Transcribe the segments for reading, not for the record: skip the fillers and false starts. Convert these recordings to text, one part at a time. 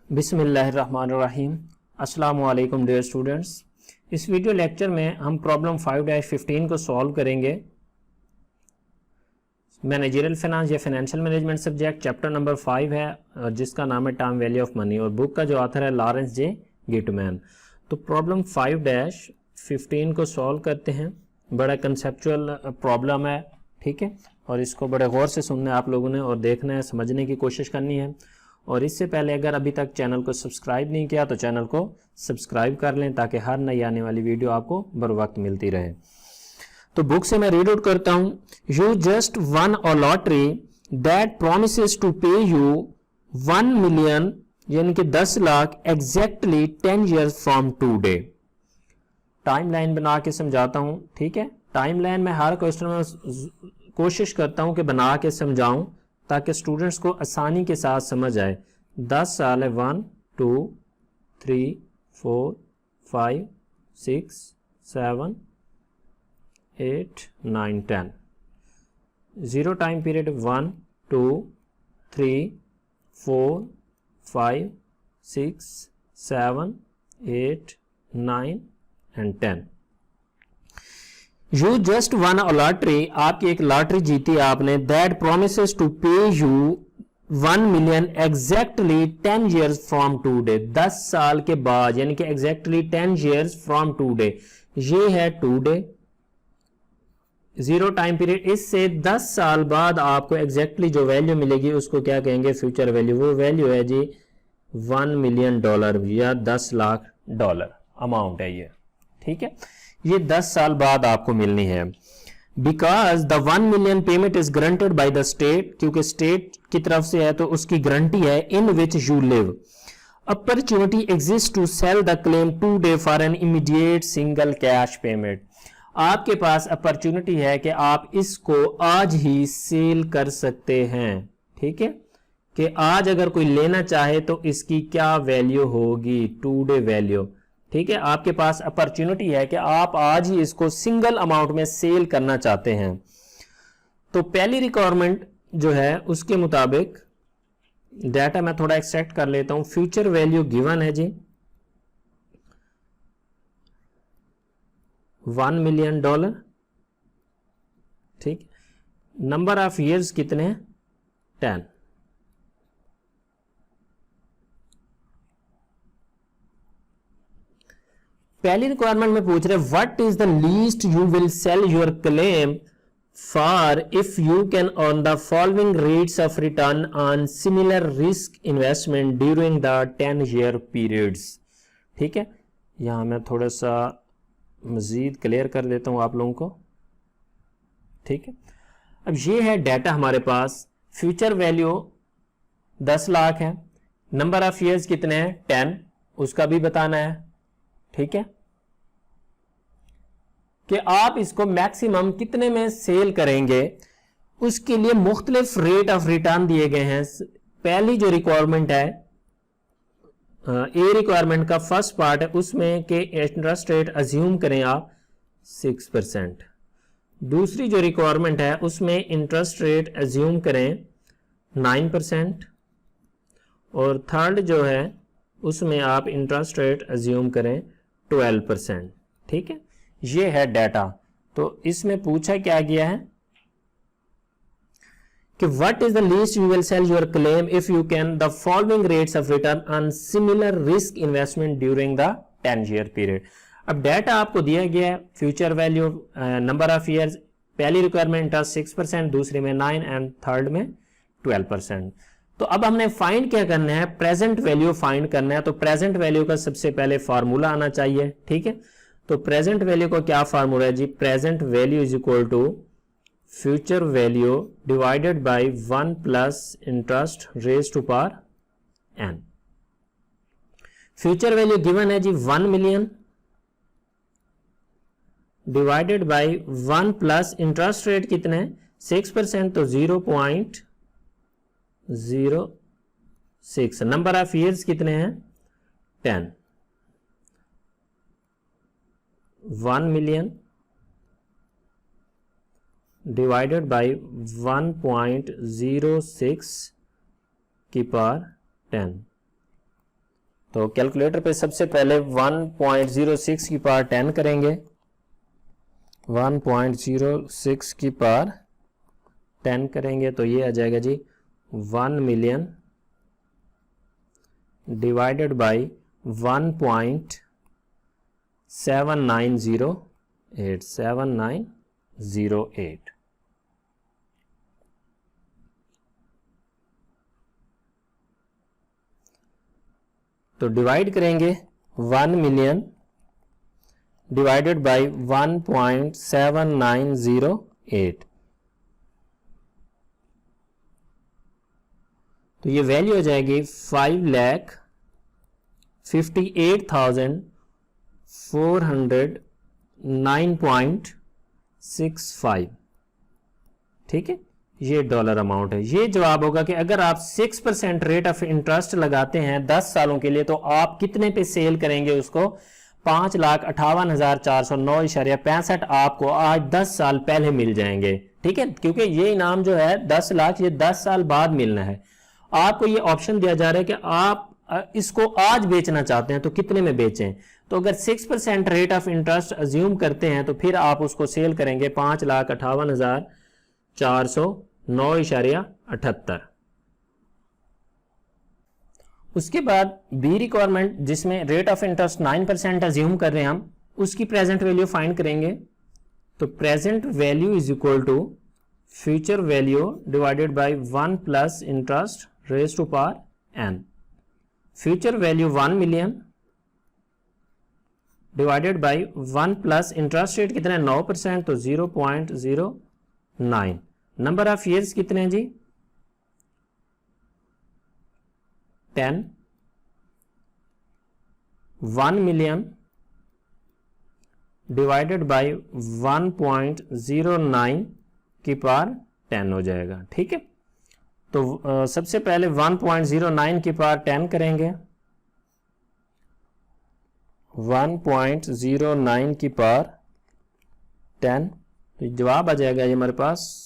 बिस्मिल्लाहिर्रहमानिर्रहीम। अस्सलामु अलैकुम डियर स्टूडेंट्स। इस वीडियो लेक्चर में हम प्रॉब्लम 5-15 को सॉल्व करेंगे। मैनेजरियल फाइनेंस या financial management subject chapter number 5 है और जिसका नाम है टाइम वैल्यू ऑफ मनी और बुक का जो ऑथर है लॉरेंस जे गिटमैन। तो प्रॉब्लम 5-15 को सॉल्व करते हैं। बड़ा कंसेप्चुअल प्रॉब्लम है, ठीक है, और इसको बड़े गौर से सुनना है आप लोगों ने और देखना है, समझने की कोशिश करनी है। और इससे पहले अगर अभी तक चैनल को सब्सक्राइब नहीं किया तो चैनल को सब्सक्राइब कर लें ताकि हर नई आने वाली वीडियो आपको बर वक्त मिलती रहे। तो बुक से मैं रीड आउट करता हूं। You just won a lottery that promises to pay you 1 million यानी कि 10 lakh exactly 10 years from today. Time line बना के समझाता हूं, ठीक है। टाइम लाइन में हर क्वेश्चन में कोशिश करता हूं कि बना के समझाऊं ताकि स्टूडेंट्स को आसानी के साथ समझ आए। 10 साल है 1 2 3 4 5 6 7 8 9 10। 0 time period 1 2 3 4 5 6 7 8 9 and 10। You just won a lottery, आपकी एक लॉटरी जीती आपने, that promises to pay you 1 million exactly 10 years from today. 10 साल के बाद यानी कि एग्जैक्टली 10 years फ्रॉम टूडे। ये है टूडे, 0 टाइम पीरियड। इससे 10 साल बाद आपको एग्जैक्टली जो वैल्यू मिलेगी उसको क्या कहेंगे, फ्यूचर वैल्यू। वो वैल्यू है जी $1 million या $10 लाख अमाउंट है ये, ठीक है। ये 10 साल बाद आपको मिलनी है। Because the 1 million payment is granted by the state, क्योंकि स्टेट की तरफ से है तो उसकी गारंटी है। In which you live opportunity exist to sell the claim today for an immediate single cash payment. आपके पास अपॉर्चुनिटी है कि आप इसको आज ही सेल कर सकते हैं, ठीक है, कि आज अगर कोई लेना चाहे तो इसकी क्या वैल्यू होगी, टुडे वैल्यू, ठीक है। आपके पास अपॉर्चुनिटी है कि आप आज ही इसको सिंगल अमाउंट में सेल करना चाहते हैं। तो पहली रिक्वायरमेंट जो है उसके मुताबिक डाटा मैं थोड़ा एक्सट्रैक्ट कर लेता हूं। फ्यूचर वैल्यू गिवन है जी $1 million, ठीक। नंबर ऑफ ईयर्स कितने हैं, 10। पहली रिक्वायरमेंट में पूछ रहे what is the least you will sell your claim for if you can earn the following rates of return on similar risk investment during the 10 year periods, ठीक है। यहां मैं थोड़ा सा मजीद क्लियर कर देता हूं आप लोगों को, ठीक है। अब ये है डाटा हमारे पास। फ्यूचर वैल्यू 10 लाख है, नंबर ऑफ ईयर्स कितने हैं 10, उसका भी बताना है, ठीक है, कि आप इसको मैक्सिमम कितने में सेल करेंगे। उसके लिए मुख्तलिफ रेट ऑफ रिटर्न दिए गए हैं। पहली जो रिक्वायरमेंट है ए रिक्वायरमेंट का फर्स्ट पार्ट है उसमें कि इंटरेस्ट रेट अज्यूम करें आप 6%। दूसरी जो रिक्वायरमेंट है उसमें इंटरेस्ट रेट अज्यूम करें 9%। और थर्ड जो है उसमें आप इंटरेस्ट रेट अज्यूम करें 12%, ठीक है। ये है डाटा। तो इसमें पूछा क्या गया है कि what is the least you will sell your claim if you can the following rates of return on similar risk investment during the 10 year period. अब डाटा आपको दिया गया है, future value, number of years, पहली requirement 6%, दूसरी में 9 and third में 12%। तो अब हमने फाइंड क्या करना है, प्रेजेंट वैल्यू फाइंड करना है। तो प्रेजेंट वैल्यू का सबसे पहले फार्मूला आना चाहिए, ठीक है। तो प्रेजेंट वैल्यू का क्या फार्मूला है जी, present value is equal to future value divided by 1 plus interest raise to power n। Future value given है जी 1 million divided by 1 plus interest rate कितने हैं 6%, तो 0.06। नंबर ऑफ ईयर्स कितने हैं 10। 1 मिलियन डिवाइडेड बाय 1.06 की पावर 10 तो calculator पे सबसे पहले 1.06 की पावर 10 करेंगे, 1.06 की पावर 10 करेंगे तो ये आ जाएगा जी 1 मिलियन डिवाइडेड बाई 1.7908 तो डिवाइड करेंगे 1 मिलियन डिवाइडेड बाई 1.7908 तो ये वैल्यू हो जाएगी 5,58,409.65। ठीक है, ये डॉलर अमाउंट है। ये जवाब होगा कि अगर आप 6% रेट ऑफ इंटरेस्ट लगाते हैं 10 सालों के लिए तो आप कितने पे सेल करेंगे उसको? 5,58,409.65 आपको आज 10 साल पहले मिल जाएंगे। ठीक है, क्योंकि ये इनाम जो है 10 लाख ये 10 साल बाद मिलना है। आपको ये ऑप्शन दिया जा रहा है कि आप इसको आज बेचना चाहते हैं तो कितने में बेचें। तो अगर 6% रेट ऑफ इंटरेस्ट अज्यूम करते हैं तो फिर आप उसको सेल करेंगे 5,58,409.78। उसके बाद बी रिक्वायरमेंट जिसमें रेट ऑफ इंटरेस्ट 9% अज्यूम कर रहे हैं हम, उसकी प्रेजेंट वैल्यू फाइंड करेंगे। तो present value is equal to future value divided by 1 plus interest raise to power n। Future value 1 million divided by 1 plus interest rate कितना है 9% तो 0.09। नंबर ऑफ ईयर्स कितने हैं जी 10। 1 मिलियन डिवाइडेड बाय 1.09 की power 10 हो जाएगा। ठीक है, तो सबसे पहले 1.09 की पावर 10 करेंगे, 1.09 की पावर 10 तो जवाब आ जाएगा ये हमारे पास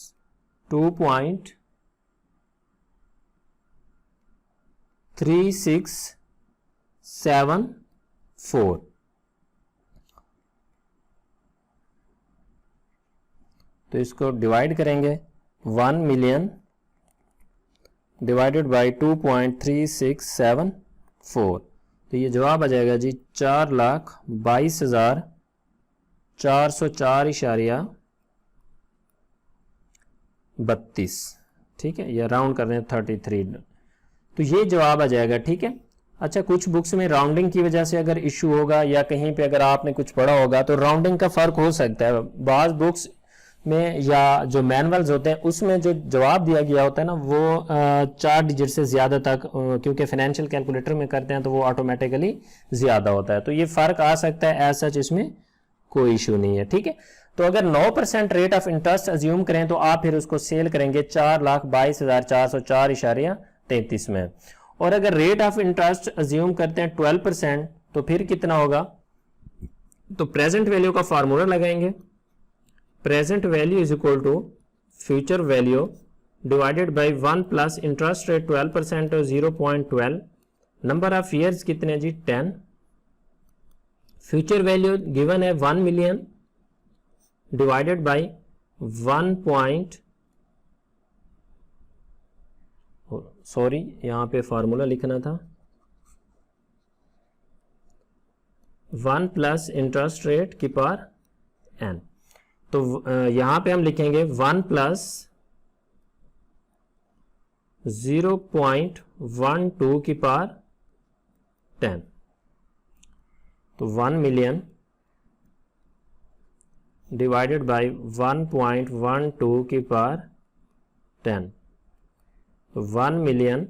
2.3674। तो इसको डिवाइड करेंगे 1 मिलियन डिवाइडेड बाय 2.3674 तो ये जवाब आ जाएगा जी 4,22,404.32। ठीक है, या राउंड कर रहे हैं 33 तो ये जवाब आ जाएगा। ठीक है, अच्छा कुछ बुक्स में राउंडिंग की वजह से अगर इशू होगा या कहीं पे अगर आपने कुछ पढ़ा होगा तो राउंडिंग का फर्क हो सकता है। बाज बुक्स में या जो मैनुअल्स होते हैं उसमें जो जवाब दिया गया होता है ना वो 4 डिजिट से ज्यादा तक, क्योंकि फाइनेंशियल कैलकुलेटर में करते हैं तो वो ऑटोमेटिकली ज्यादा होता है, तो ये फर्क आ सकता है। एज सच इसमें कोई इशू नहीं है। ठीक है, तो अगर 9% रेट ऑफ इंटरेस्ट अज्यूम करें तो आप फिर उसको सेल करेंगे 4,22,404.33 में। और अगर रेट ऑफ इंटरेस्ट अज्यूम करते हैं 12% तो फिर कितना होगा? तो प्रेजेंट वैल्यू का फार्मूला लगाएंगे, present value is equal to future value divided by 1 plus interest rate 12% तो 0.12। नंबर ऑफ ईयर्स कितने जी 10। फ्यूचर वैल्यू गिवन है 1 मिलियन डिवाइडेड बाय 1. सॉरी यहां पे फॉर्मूला लिखना था, 1 प्लस इंटरेस्ट रेट की पावर n। तो यहां पे हम लिखेंगे 1 प्लस 0.12 की पावर 10 तो 1 मिलियन डिवाइडेड बाय 1.12 की पावर 10 तो 1 मिलियन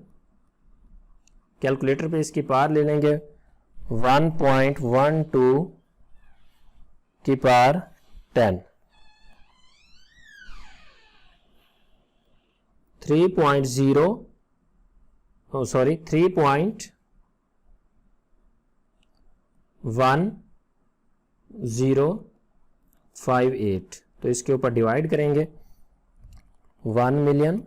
कैलकुलेटर पे इसकी पावर ले लेंगे 1.12 की पावर 10 3.1058 तो इसके ऊपर डिवाइड करेंगे 1 मिलियन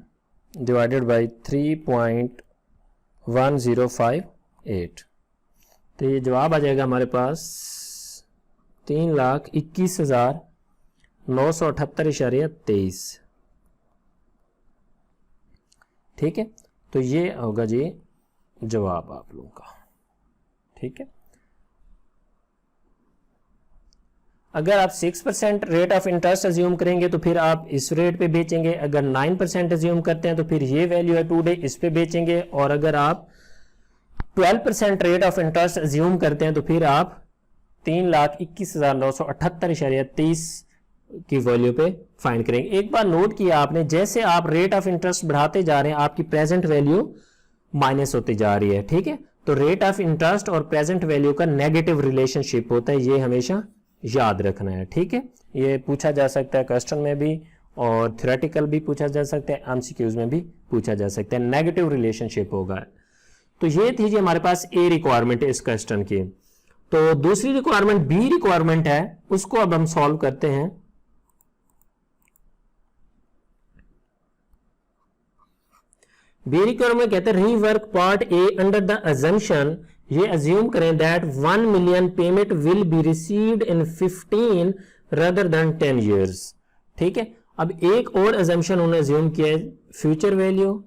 डिवाइडेड बाय 3.1058 तो ये जवाब आ जाएगा हमारे पास 3,21,978.23। ठीक है, तो ये होगा जी जवाब आप लोगों का। ठीक है, अगर आप 6% रेट ऑफ इंटरेस्ट अज्यूम करेंगे तो फिर आप इस रेट पे बेचेंगे, अगर 9% अज्यूम करते हैं तो फिर ये वैल्यू है टुडे, इस पे बेचेंगे, और अगर आप 12% रेट ऑफ इंटरेस्ट अज्यूम करते हैं तो फिर आप 3,21,978.30 की वैल्यू पे फाइंड करेंगे। एक बार नोट किया आपने, जैसे आप रेट ऑफ इंटरेस्ट बढ़ाते जा रहे हैं आपकी प्रेजेंट वैल्यू माइनस होती जा रही है। ठीक है, तो रेट ऑफ इंटरेस्ट और प्रेजेंट वैल्यू का नेगेटिव रिलेशनशिप होता है, ये हमेशा याद रखना है। ठीक है, ये पूछा जा सकता है क्वेश्चन में भी और थ्योरेटिकल भी पूछा जा सकता है, एमसीक्यूज में भी पूछा जा सकता है, नेगेटिव रिलेशनशिप होगा। तो ये थी जी हमारे पास ए रिक्वायरमेंट है इस क्वेश्चन की। तो दूसरी रिक्वायरमेंट बी रिक्वायरमेंट है, उसको अब हम सॉल्व करते हैं। बी रिक्वायरमेंट कहते हैं rework part A under the assumption, ये अज्यूम करें that 1 million payment will be received in 15 rather than 10 years। ठीक है, अब एक और अजम्पशन उन्होंने अज्यूम किया है, future value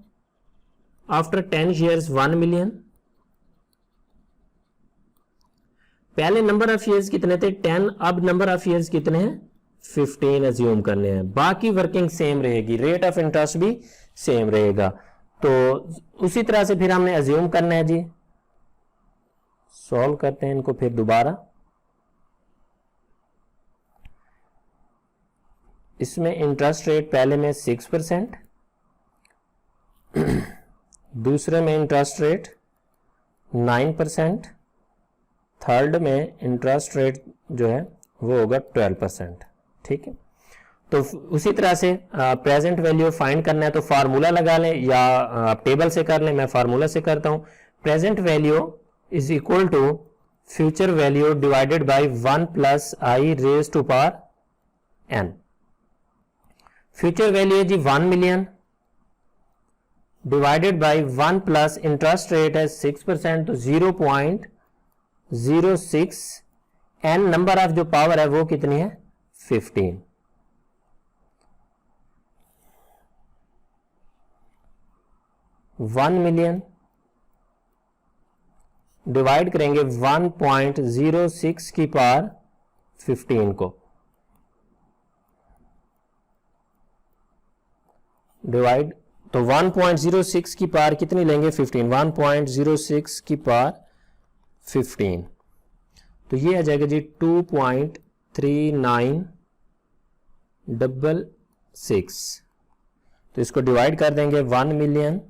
after 10 years 1 million. पहले नंबर ऑफ ईयर्स कितने थे 10, अब नंबर ऑफ ईयर्स कितने हैं 15 अज्यूम करने हैं। बाकी वर्किंग सेम रहेगी, रेट ऑफ इंटरेस्ट भी सेम रहेगा। तो उसी तरह से फिर हमने अज्यूम करना है जी, सॉल्व करते हैं इनको फिर दोबारा। इसमें इंटरेस्ट रेट पहले में 6%, दूसरे में इंटरेस्ट रेट 9%, थर्ड में इंटरेस्ट रेट जो है वो होगा 12%। ठीक है, तो उसी तरह से प्रेजेंट वैल्यू फाइंड करना है तो फार्मूला लगा लें या आप टेबल से कर लें, मैं फार्मूला से करता हूं। Present value is equal to future value divided by 1 plus I raise to power N. Future value है जी 1 million divided by 1 plus interest rate है 6%, तो 0.06, एन नंबर ऑफ जो पावर है वो कितनी है 15। 1 मिलियन डिवाइड करेंगे 1.06 की पावर 15 को, डिवाइड, तो 1.06 की पावर कितनी लेंगे 15, 1.06 की पावर 15, तो ये आ जाएगा जी 2.3966। तो इसको डिवाइड कर देंगे 1 मिलियन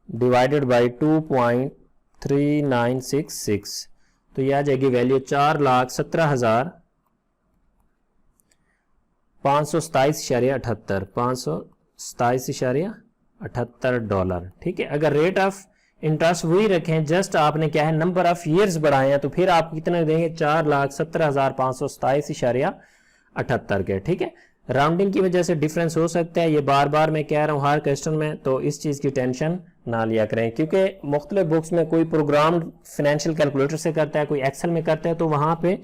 डिवाइडेड बाय 2.3966, तो ये आ जाएगी वैल्यू 4,17,527.78 $527.78। ठीक है, अगर रेट ऑफ इंटरेस्ट वही रखें, जस्ट आपने क्या है नंबर ऑफ ईयर्स बढ़ाए हैं, तो फिर आप कितने देंगे 4,17,527.78 के। ठीक है, राउंडिंग की वजह से डिफरेंस हो सकता है, ये बार बार मैं कह रहा हूँ हर क्वेश्चन में, तो इस चीज़ की टेंशन ना लिया करें, क्योंकि मुख्तलिफ बुक्स में कोई प्रोग्राम फाइनेंशियल कैलकुलेटर से करता है, कोई एक्सेल में करता है, तो वहां पे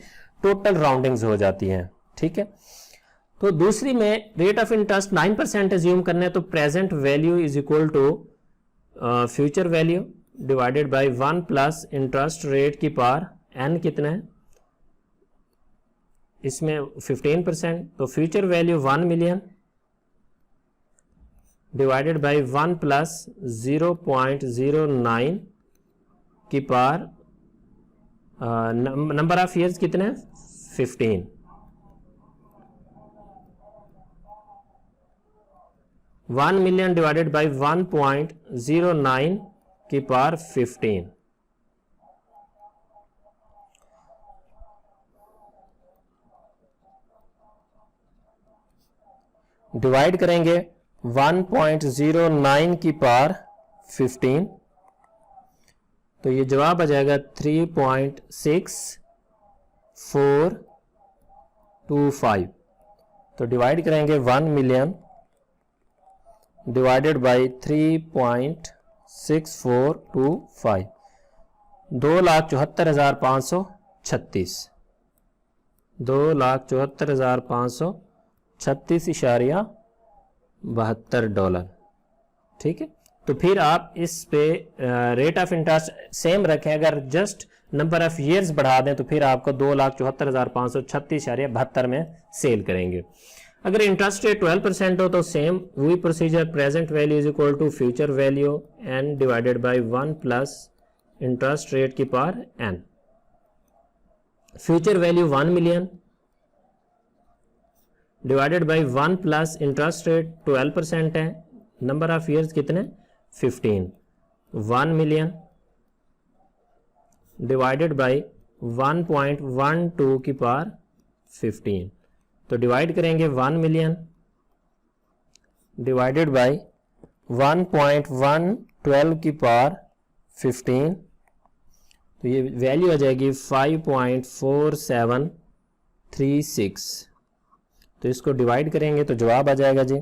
टोटल राउंडिंग्स हो जाती हैं। ठीक है, तो दूसरी में रेट ऑफ इंटरेस्ट 9% एज्यूम करना है, तो present value is equal to future value divided by 1 plus interest rate की पावर एन कितना है, इसमें 15%, तो future value 1 million divided by 1 plus 0.09 की पावर नंबर ऑफ ईयर्स कितने हैं 15, 1 मिलियन डिवाइडेड बाय 1.09 की पावर 15, डिवाइड करेंगे 1.09 की पावर 15, तो ये जवाब आ जाएगा 3.6425। तो डिवाइड करेंगे 1 मिलियन डिवाइडेड बाय 3.6425, 2,74,536, 2,74,536.72 ठीक है। तो फिर आप इस पे रेट ऑफ इंटरेस्ट सेम रखें, अगर जस्ट नंबर ऑफ ईयर्स बढ़ा दें तो फिर आपको 2,74,536.72 में सेल करेंगे। अगर इंटरेस्ट रेट 12% हो तो सेम वही procedure, present value is equal to future value n divided by 1 plus interest rate की power n। Future value 1 million divided by 1 plus interest rate 12% है, नंबर ऑफ ईयर्स कितने 15, 1 million divided bye 1.12 की power 15, तो divide करेंगे 1 million divided bye 1.112 की power 15, तो ये value आ जाएगी 5.4736। तो इसको डिवाइड करेंगे तो जवाब आ जाएगा जी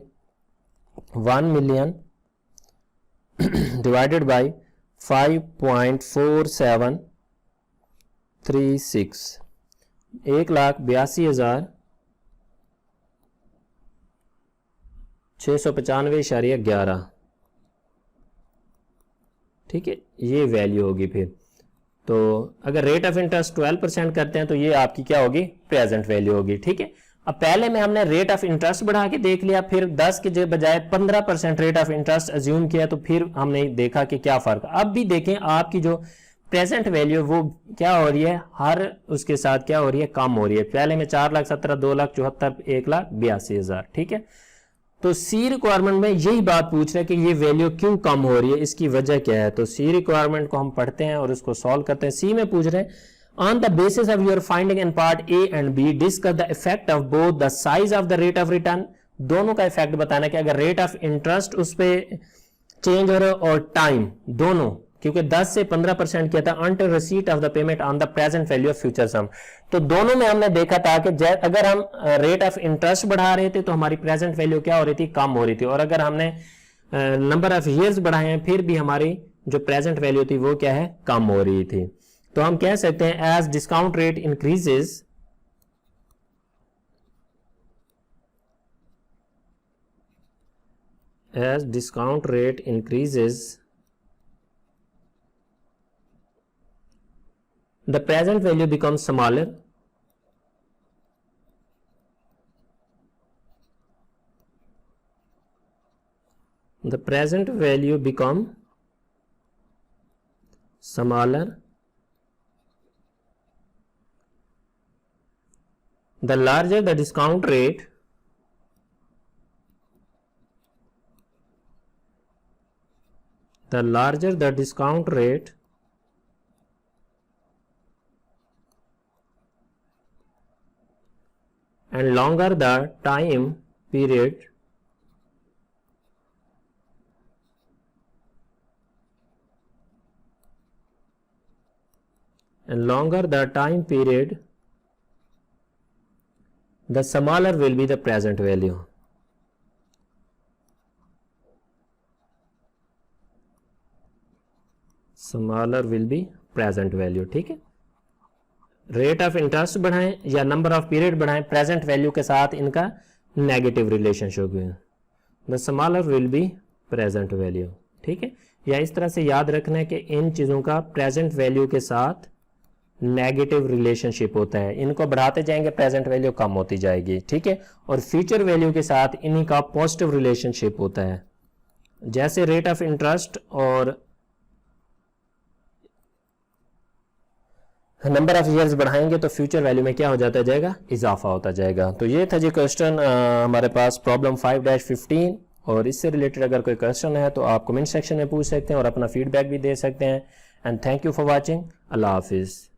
1 मिलियन डिवाइडेड बाय 5.4736, 1,82,695.11 ठीक है, ये वैल्यू होगी। फिर तो अगर रेट ऑफ इंटरेस्ट 12% करते हैं तो ये आपकी क्या होगी, प्रेजेंट वैल्यू होगी। ठीक है, अब पहले में हमने रेट ऑफ इंटरेस्ट बढ़ा के देख लिया, फिर 10 के बजाय 15% रेट ऑफ इंटरेस्ट अज्यूम किया, तो फिर हमने देखा कि क्या फर्क। अब भी देखें आपकी जो प्रेजेंट वैल्यू वो क्या हो रही है, हर उसके साथ क्या हो रही है, कम हो रही है। पहले में 4,17,000, 2,74,000, 1,82,000। ठीक है, तो सी रिक्वायरमेंट में यही बात पूछ रहे हैं कि ये वैल्यू क्यों कम हो रही है, इसकी वजह क्या है। तो सी रिक्वायरमेंट को हम पढ़ते हैं और उसको सॉल्व करते हैं। सी में पूछ रहे हैं on the basis of your finding in part A and B discuss the effect of both the size of the rate of return, दोनों का इफेक्ट बताना कि अगर रेट ऑफ इंटरेस्ट उस पे चेंज हो रहा है और टाइम दोनों, क्योंकि 10 से 15% किया था until receipt of the payment on the present value of future sum. तो दोनों में हमने देखा था कि अगर हम रेट ऑफ इंटरेस्ट बढ़ा रहे थे तो हमारी प्रेजेंट वैल्यू क्या हो रही थी, कम हो रही थी, और अगर हमने नंबर ऑफ ईयर्स बढ़ाए हैं फिर भी हमारी जो प्रेजेंट वैल्यू थी वो क्या है, कम हो रही थी। तो हम कह सकते हैं as discount rate increases the present value becomes smaller, the present value become smaller, the larger the discount rate, and longer the time period, the smaller will be the present value. ठीक है, rate of interest बढ़ाएं या number of period बढ़ाएं, present value के साथ इनका negative relationship है, the smaller will be present value. ठीक है, या इस तरह से याद रखना है कि इन चीज़ों का प्रेजेंट वैल्यू के साथ नेगेटिव रिलेशनशिप होता है, इनको बढ़ाते जाएंगे प्रेजेंट वैल्यू कम होती जाएगी। ठीक है, और फ्यूचर वैल्यू के साथ इन्हीं का पॉजिटिव रिलेशनशिप होता है। जैसे रेट ऑफ इंटरेस्ट और नंबर ऑफ ईयर्स बढ़ाएंगे तो फ्यूचर वैल्यू में क्या हो जाता जाएगा, इजाफा होता जाएगा। तो ये था जी क्वेश्चन हमारे पास प्रॉब्लम 5-15, और इससे रिलेटेड अगर कोई क्वेश्चन है तो आप कमेंट सेक्शन में पूछ सकते हैं और अपना फीडबैक भी दे सकते हैं। And thank you for watching. अल्लाह हाफिज़।